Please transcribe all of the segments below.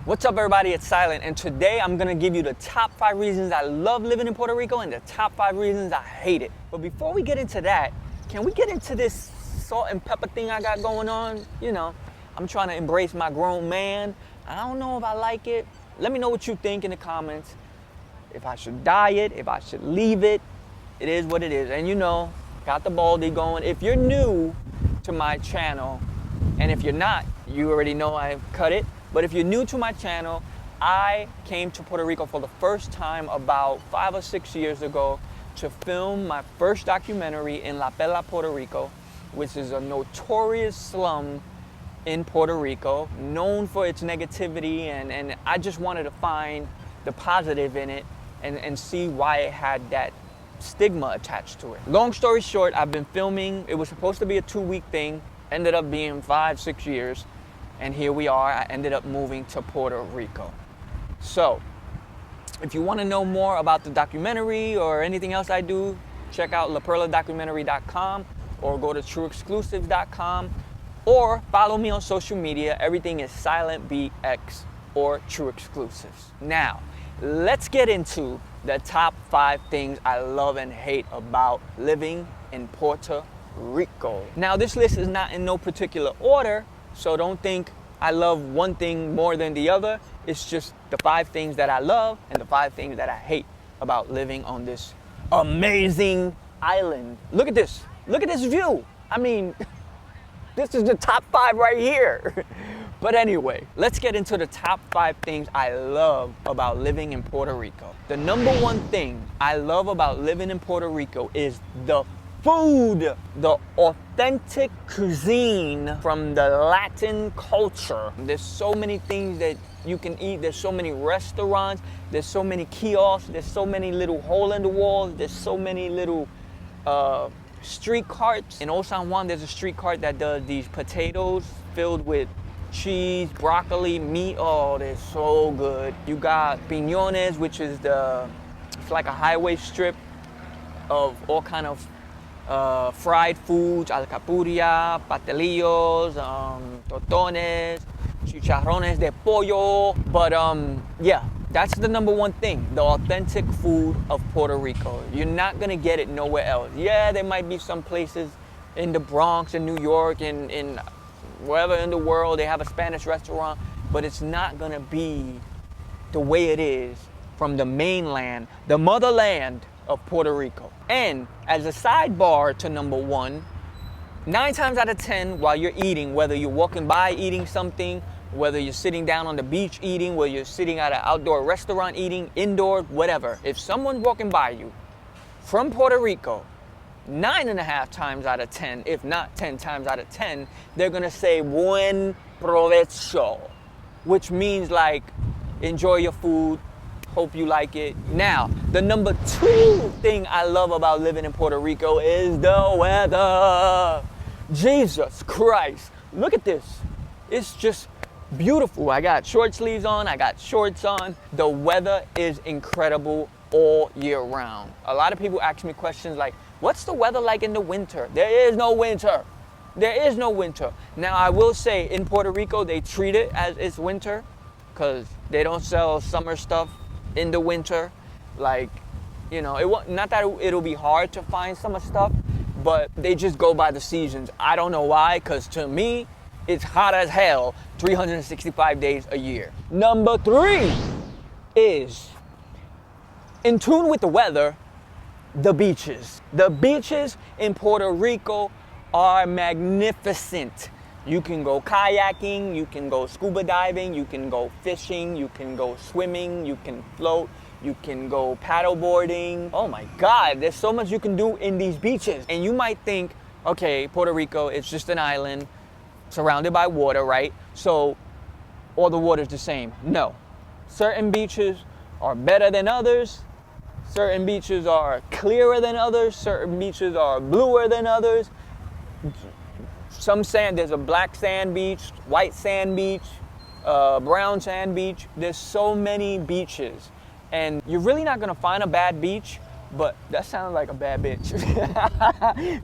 What's up, everybody? It's Silent, and today I'm gonna give you the top 5 reasons I love living in Puerto Rico and the top 5 reasons I hate it. But before we get into that, can we get into this salt and pepper thing I got going on? You know, I'm trying to embrace my grown man. I don't know if I like it. Let me know what you think in the comments. If I should dye it, if I should leave it. It is what it is. And you know, got the baldy going. If you're new to my channel, and if you're not, you already know I cut it. But if you're new to my channel, I came to Puerto Rico for the first time about 5 or 6 years ago to film my first documentary in La Pela, Puerto Rico, which is a notorious slum in Puerto Rico, known for its negativity, and I just wanted to find the positive in it and see why it had that stigma attached to it. Long story short, I've been filming. It was supposed to be a 2-week thing, ended up being 5-6 years. And here we are. I ended up moving to Puerto Rico. So, if you want to know more about the documentary or anything else I do, check out laperladocumentary.com or go to trueexclusives.com or follow me on social media. Everything is SilentBX or True Exclusives. Now, let's get into the top 5 things I love and hate about living in Puerto Rico. Now, this list is not in no particular order, so don't think I love one thing more than the other. It's just the 5 things that I love and the 5 things that I hate about living on this amazing island. Look at this. Look at this view. I mean, this is the top 5 right here. But anyway, let's get into the top 5 things I love about living in Puerto Rico. The number 1 thing I love about living in Puerto Rico is the food, the authentic cuisine from the Latin culture. There's so many things that you can eat. There's so many restaurants. There's so many kiosks. There's so many little hole in the walls. There's so many little street carts. In Old San Juan, there's a street cart that does these potatoes filled with cheese, broccoli, meat. Oh, they're so good. You got piñones, which is it's like a highway strip of all kind of fried foods, alcapurria, pastelillos, totones, chicharrones de pollo. But yeah, that's the number 1 thing, the authentic food of Puerto Rico. You're not gonna get it nowhere else. Yeah, there might be some places in the Bronx, in New York, in wherever in the world they have a Spanish restaurant, but it's not gonna be the way it is from the mainland, the motherland of Puerto Rico. And as a sidebar to number 1, 9 times out of 10 while you're eating, whether you're walking by eating something, whether you're sitting down on the beach eating, whether you're sitting at an outdoor restaurant eating, indoor, whatever, if someone's walking by you from Puerto Rico, 9.5 times out of 10, if not 10 times out of 10, they're gonna say buen provecho, which means like enjoy your food, hope you like it. Now, the number 2 thing I love about living in Puerto Rico is the weather. Jesus Christ, look at this. It's just beautiful. I got short sleeves on, I got shorts on. The weather is incredible all year round. A lot of people ask me questions like, what's the weather like in the winter? There is no winter. There is no winter. Now, I will say in Puerto Rico, they treat it as it's winter because they don't sell summer stuff in the winter. Like, you know, not that it'll be hard to find summer stuff, but they just go by the seasons. I don't know why, because to me, it's hot as hell 365 days a year. Number 3 is, in tune with the weather, the beaches. The beaches in Puerto Rico are magnificent. You can go kayaking, you can go scuba diving, you can go fishing, you can go swimming, you can float, you can go paddleboarding. Oh my God, there's so much you can do in these beaches. And you might think, okay, Puerto Rico, it's just an island surrounded by water, right? So all the water's the same. No. Certain beaches are better than others. Certain beaches are clearer than others. Certain beaches are bluer than others. Some sand, there's a black sand beach, white sand beach, brown sand beach. There's so many beaches. And you're really not gonna find a bad beach, but that sounds like a bad bitch.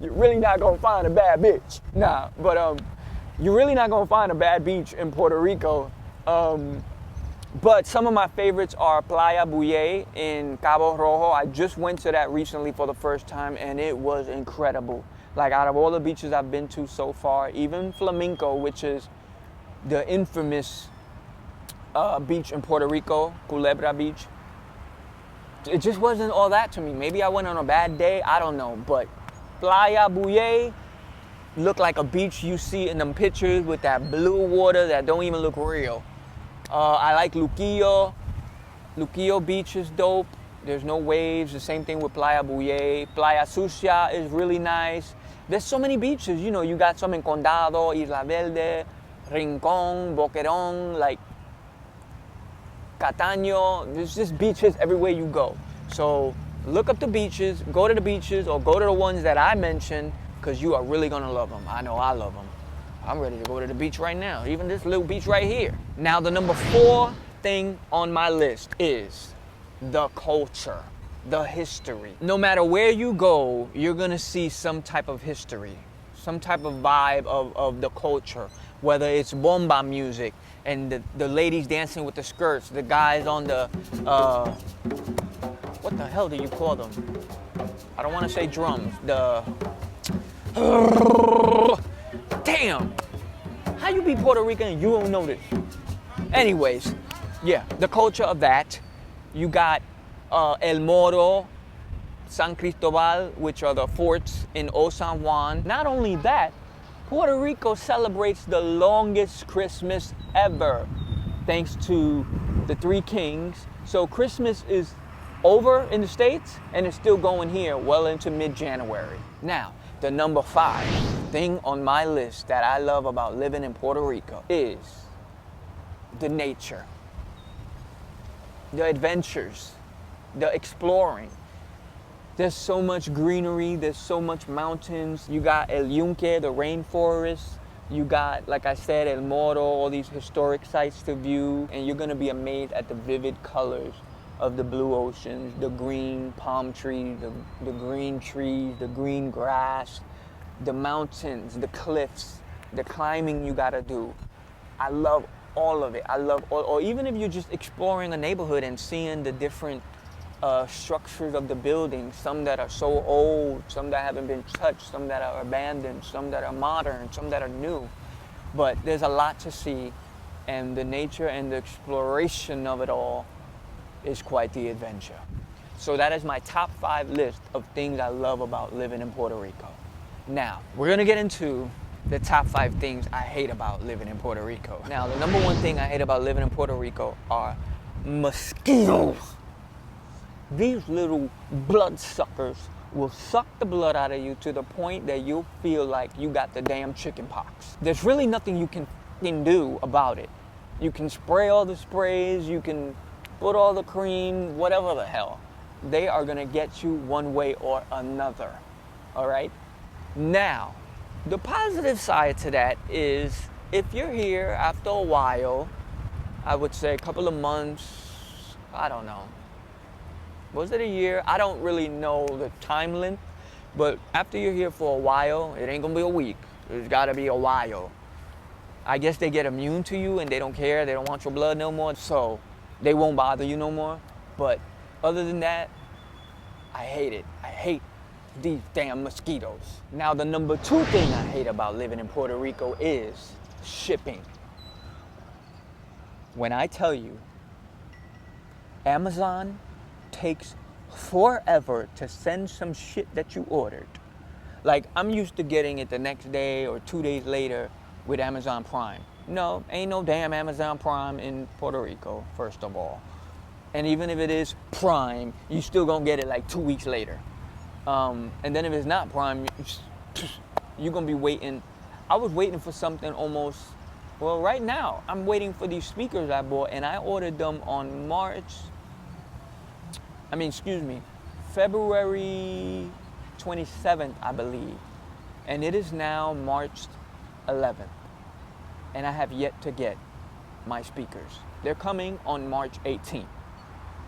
You're really not gonna find a bad bitch. Nah, but you're really not gonna find a bad beach in Puerto Rico. But some of my favorites are Playa Buye in Cabo Rojo. I just went to that recently for the first time, and it was incredible. Like, out of all the beaches I've been to so far, even Flamenco, which is the infamous beach in Puerto Rico, Culebra Beach, it just wasn't all that to me. Maybe I went on a bad day, I don't know. But Playa Buye looked like a beach you see in them pictures with that blue water that don't even look real. I like Luquillo. Luquillo Beach is dope. There's no waves. The same thing with Playa Buye. Playa Sucia is really nice. There's so many beaches. You know, you got some in Condado, Isla Verde, Rincon, Boquerón, like Cataño. There's just beaches everywhere you go. So look up the beaches, go to the beaches, or go to the ones that I mentioned, because you are really going to love them. I know I love them. I'm ready to go to the beach right now, even this little beach right here. Now, the number 4 thing on my list is the culture, the history. No matter where you go, you're gonna see some type of history, some type of vibe of the culture, whether it's bomba music and the ladies dancing with the skirts, the guys on the, what the hell do you call them? I don't wanna say drums, damn! How you be Puerto Rican and you don't know this? Anyways, yeah, the culture of that. You got El Moro, San Cristobal, which are the forts in Old San Juan. Not only that, Puerto Rico celebrates the longest Christmas ever, thanks to the 3 kings. So Christmas is over in the States and it's still going here well into mid-January. Now, the number 5 thing on my list that I love about living in Puerto Rico is the nature, the adventures, the exploring. There's so much greenery, there's so much mountains. You got El Yunque, the rainforest. You got, like I said, El Moro, all these historic sites to view. And you're gonna be amazed at the vivid colors of the blue oceans, the green palm trees, the green trees, the green grass, the mountains, the cliffs, the climbing you gotta do. I love all of it. I love all, or even if you're just exploring a neighborhood and seeing the different structures of the buildings, some that are so old, some that haven't been touched, some that are abandoned, some that are modern, some that are new. But there's a lot to see, and the nature and the exploration of it all is quite the adventure. So that is my top 5 list of things I love about living in Puerto Rico. Now, we're gonna get into the top 5 things I hate about living in Puerto Rico. Now, the number 1 thing I hate about living in Puerto Rico are mosquitoes. These little bloodsuckers will suck the blood out of you to the point that you'll feel like you got the damn chicken pox. There's really nothing you can do about it. You can spray all the sprays, you can put all the cream, whatever the hell. They are gonna get you one way or another, all right? Now, the positive side to that is if you're here after a while, I would say a couple of months, I don't know. Was it a year? I don't really know the time length, but after you're here for a while, it ain't gonna be a week. It's gotta be a while. I guess they get immune to you and they don't care, they don't want your blood no more, so they won't bother you no more. But other than that, I hate it. I hate these damn mosquitoes. Now, the number 2 thing I hate about living in Puerto Rico is shipping. When I tell you, Amazon takes forever to send some shit that you ordered. Like, I'm used to getting it the next day or 2 days later with Amazon Prime. No, ain't no damn Amazon Prime in Puerto Rico, first of all. And even if it is Prime, you still gonna get it like 2 weeks later. And then if it's not Prime, you're gonna be waiting. I was waiting for something almost, well, right now, I'm waiting for these speakers I bought, and I ordered them on February 27th, I believe. And it is now March 11th. And I have yet to get my speakers. They're coming on March 18th.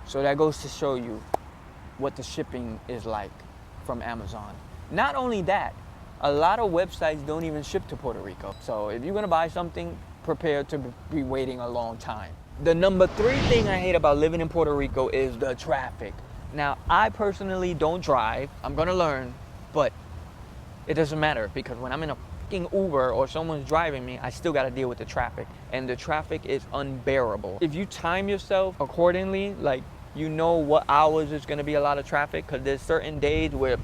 So that goes to show you what the shipping is like from Amazon. Not only that, a lot of websites don't even ship to Puerto Rico. So if you're gonna buy something, prepare to be waiting a long time. The number 3 thing I hate about living in Puerto Rico is the traffic. Now, I personally don't drive. I'm gonna learn, but it doesn't matter because when I'm in a fucking Uber or someone's driving me, I still gotta deal with the traffic. And the traffic is unbearable. If you time yourself accordingly, like you know what hours is gonna be a lot of traffic, because there's certain days where,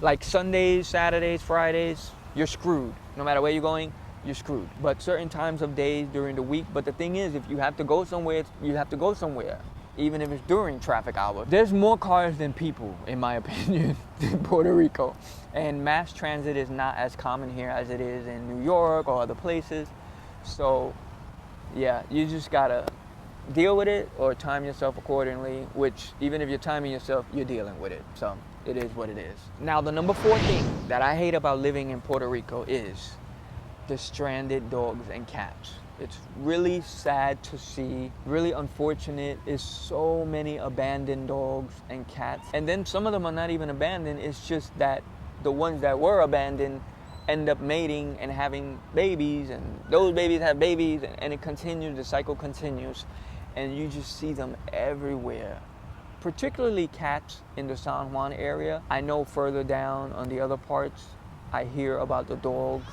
like Sundays, Saturdays, Fridays, you're screwed. No matter where you're going, you're screwed. But certain times of days during the week, but the thing is, if you have to go somewhere, you have to go somewhere, even if it's during traffic hours. There's more cars than people, in my opinion, in Puerto Rico. And mass transit is not as common here as it is in New York or other places. So yeah, you just gotta deal with it or time yourself accordingly, which even if you're timing yourself, you're dealing with it. So it is what it is. Now, the number 4 thing that I hate about living in Puerto Rico is the stranded dogs and cats. It's really sad to see, really unfortunate. Is so many abandoned dogs and cats. And then some of them are not even abandoned, it's just that the ones that were abandoned end up mating and having babies, and those babies have babies, and it continues, the cycle continues, and you just see them everywhere. Particularly cats in the San Juan area. I know further down on the other parts, I hear about the dogs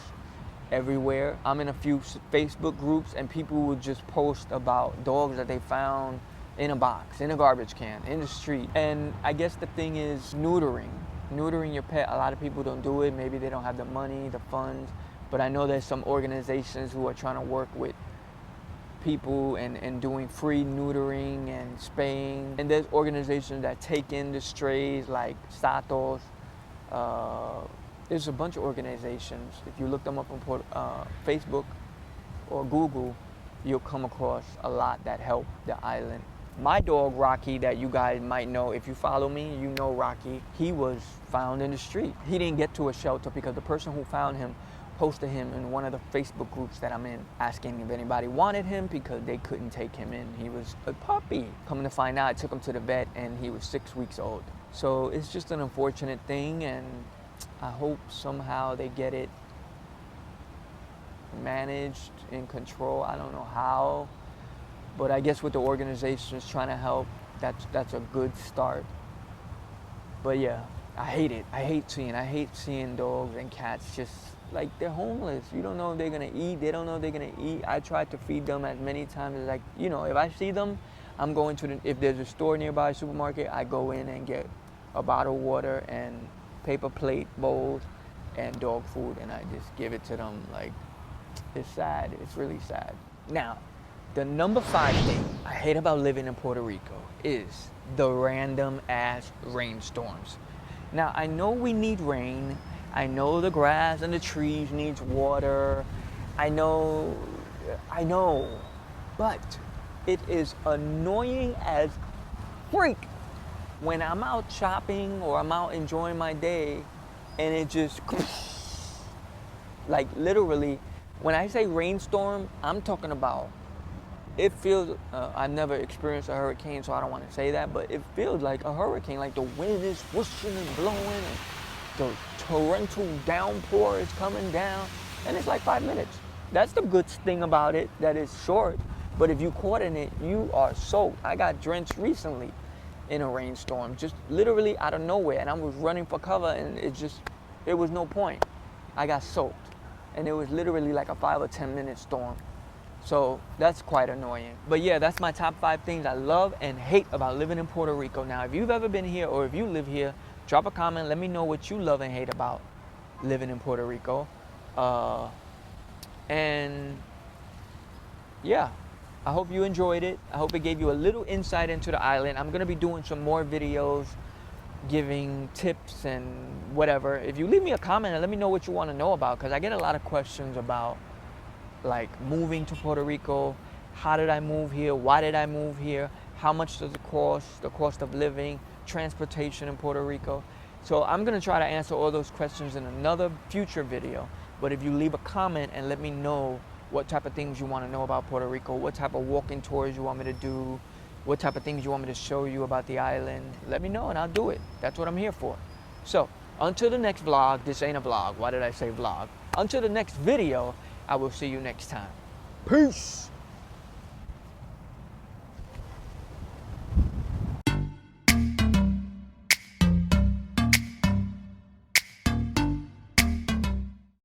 everywhere. I'm in a few Facebook groups and people would just post about dogs that they found in a box, in a garbage can, in the street. And I guess the thing is neutering your pet. A lot of people don't do it. Maybe they don't have the money, the funds, but I know there's some organizations who are trying to work with people and doing free neutering and spaying. And there's organizations that take in the strays like Satos. There's a bunch of organizations. If you look them up on Facebook or Google, you'll come across a lot that help the island. My dog, Rocky, that you guys might know, if you follow me, you know Rocky. He was found in the street. He didn't get to a shelter because the person who found him posted him in one of the Facebook groups that I'm in, asking if anybody wanted him because they couldn't take him in. He was a puppy. Coming to find out, I took him to the vet and he was 6 weeks old. So it's just an unfortunate thing, and I hope somehow they get it managed, in control. I don't know how, but I guess with the organizations trying to help, that's a good start. But yeah, I hate it. I hate seeing dogs and cats just like they're homeless. You don't know if they're gonna eat. They don't know if they're gonna eat. I try to feed them as many times as if I see them, I'm going to if there's a store nearby, a supermarket, I go in and get a bottle of water and paper plate, bowls, and dog food, and I just give it to them. Like, it's sad. It's really sad. Now, the number 5 thing I hate about living in Puerto Rico is the random ass rainstorms. Now, I know we need rain. I know the grass and the trees needs water. I know, but it is annoying as freak when I'm out shopping or I'm out enjoying my day and it just, like literally, when I say rainstorm, I'm talking about, it feels, I've never experienced a hurricane, so I don't want to say that, but it feels like a hurricane, like the wind is whooshing and blowing and the torrential downpour is coming down, and it's like 5 minutes. That's the good thing about it, that it's short, but if you caught in it, you are soaked. I got drenched recently in a rainstorm, just literally out of nowhere, and I was running for cover, and it was no point. I got soaked, and it was literally like a 5 or 10 minute storm. So that's quite annoying. But yeah, that's my top 5 things I love and hate about living in Puerto Rico. Now, if you've ever been here or if you live here, drop a comment. Let me know what you love and hate about living in Puerto Rico. And yeah, I hope you enjoyed it. I hope it gave you a little insight into the island. I'm gonna be doing some more videos giving tips and whatever. If you leave me a comment and let me know what you want to know about, because I get a lot of questions about like moving to Puerto Rico. How did I move here? Why did I move here? How much does it cost? The cost of living, transportation in Puerto Rico. So I'm gonna try to answer all those questions in another future video. But if you leave a comment and let me know what type of things you want to know about Puerto Rico, what type of walking tours you want me to do, what type of things you want me to show you about the island, let me know and I'll do it. That's what I'm here for. So until the next vlog, this ain't a vlog. Why did I say vlog? Until the next video, I will see you next time. Peace.